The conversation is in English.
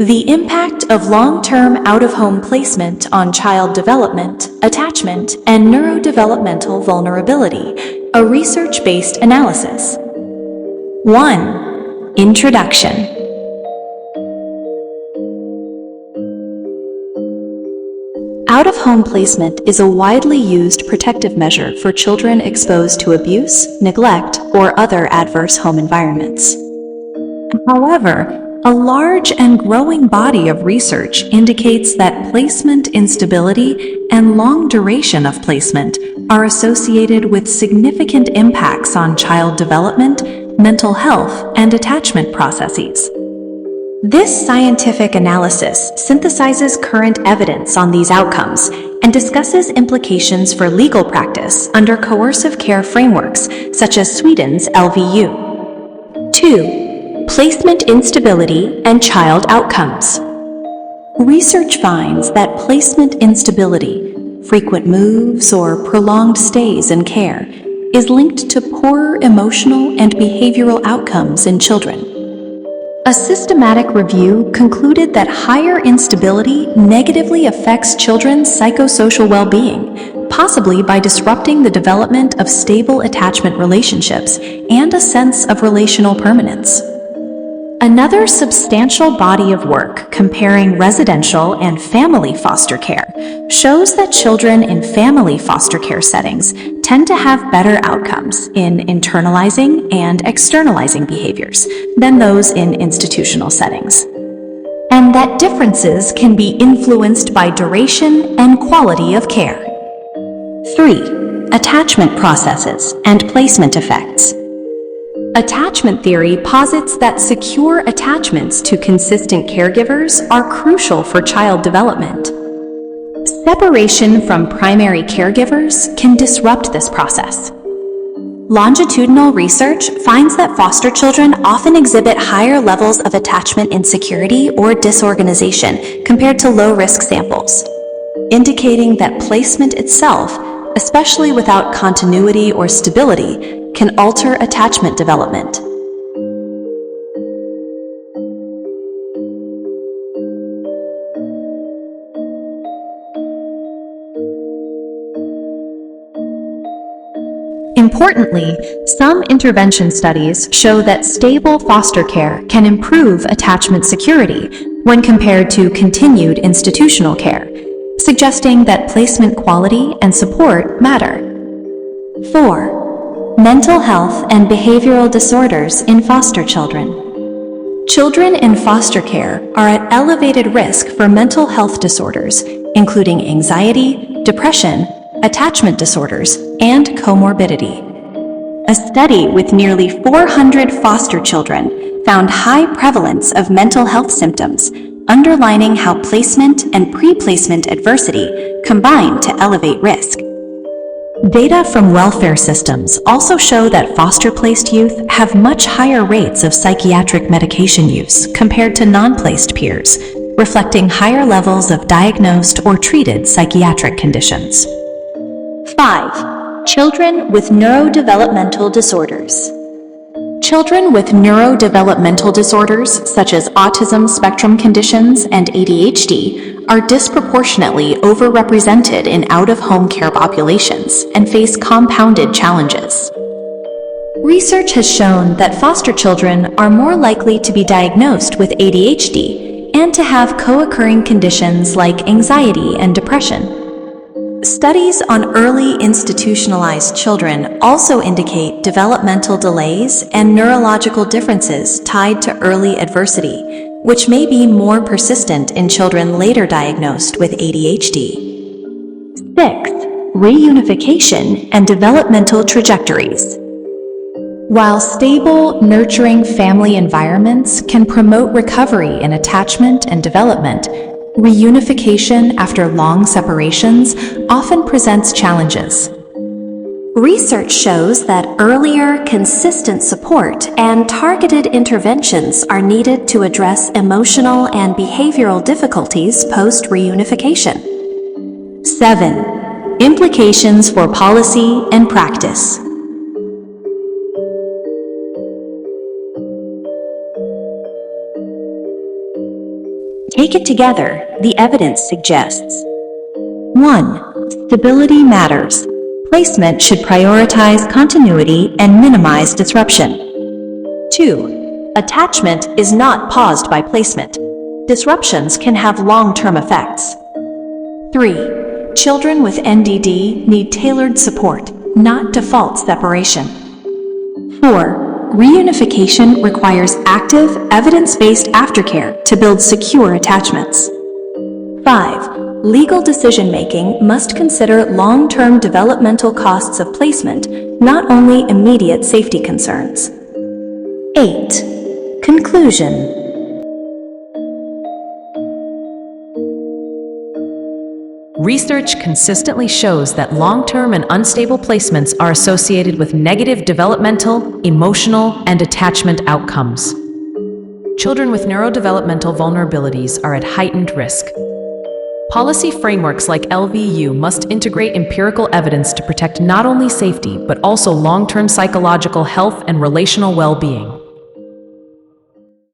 The impact of long-term out-of-home placement on child development, attachment, and neurodevelopmental vulnerability, a research-based analysis. 1. Introduction. Out-of-home placement is a widely used protective measure for children exposed to abuse, neglect, or other adverse home environments. However, a large and growing body of research indicates that placement instability and long duration of placement are associated with significant impacts on child development, mental health, and attachment processes. This scientific analysis synthesizes current evidence on these outcomes and discusses implications for legal practice under coercive care frameworks such as Sweden's LVU. 2. Placement instability and child outcomes. Research finds that placement instability, frequent moves or prolonged stays in care, is linked to poorer emotional and behavioral outcomes in children. A systematic review concluded that higher instability negatively affects children's psychosocial well-being, possibly by disrupting the development of stable attachment relationships and a sense of relational permanence. Another substantial body of work comparing residential and family foster care shows that children in family foster care settings tend to have better outcomes in internalizing and externalizing behaviors than those in institutional settings, and that differences can be influenced by duration and quality of care. 3. Attachment processes and placement effects. Attachment theory posits that secure attachments to consistent caregivers are crucial for child development. Separation from primary caregivers can disrupt this process. Longitudinal research finds that foster children often exhibit higher levels of attachment insecurity or disorganization compared to low-risk samples, indicating that placement itself, especially without continuity or stability, can alter attachment development. Importantly, some intervention studies show that stable foster care can improve attachment security when compared to continued institutional care, suggesting that placement quality and support matter. 4. Mental health and behavioral disorders in foster children. Children in foster care are at elevated risk for mental health disorders, including anxiety, depression, attachment disorders, and comorbidity. A study with nearly 400 foster children found high prevalence of mental health symptoms, underlining how placement and pre-placement adversity combine to elevate risk. Data from welfare systems also show that foster-placed youth have much higher rates of psychiatric medication use compared to non-placed peers, reflecting higher levels of diagnosed or treated psychiatric conditions. 5. Children with neurodevelopmental disorders. Children with neurodevelopmental disorders, such as autism spectrum conditions and ADHD, are disproportionately overrepresented in out-of-home care populations and face compounded challenges. Research has shown that foster children are more likely to be diagnosed with ADHD and to have co-occurring conditions like anxiety and depression. Studies on early institutionalized children also indicate developmental delays and neurological differences tied to early adversity, which may be more persistent in children later diagnosed with ADHD. 6. Reunification and developmental trajectories. While stable, nurturing family environments can promote recovery in attachment and development, reunification after long separations often presents challenges. Research shows that earlier, consistent support and targeted interventions are needed to address emotional and behavioral difficulties post-reunification. 7. Implications for policy and practice. Take it together, the evidence suggests. 1. Stability matters. Placement should prioritize continuity and minimize disruption. 2. Attachment is not paused by placement. Disruptions can have long-term effects. 3. Children with NDD need tailored support, not default separation. 4. Reunification requires active, evidence-based aftercare to build secure attachments. 5. Legal decision-making must consider long-term developmental costs of placement, not only immediate safety concerns. 8. Conclusion. Research consistently shows that long-term and unstable placements are associated with negative developmental, emotional, and attachment outcomes. Children with neurodevelopmental vulnerabilities are at heightened risk. Policy frameworks like LVU must integrate empirical evidence to protect not only safety but also long-term psychological health and relational well-being.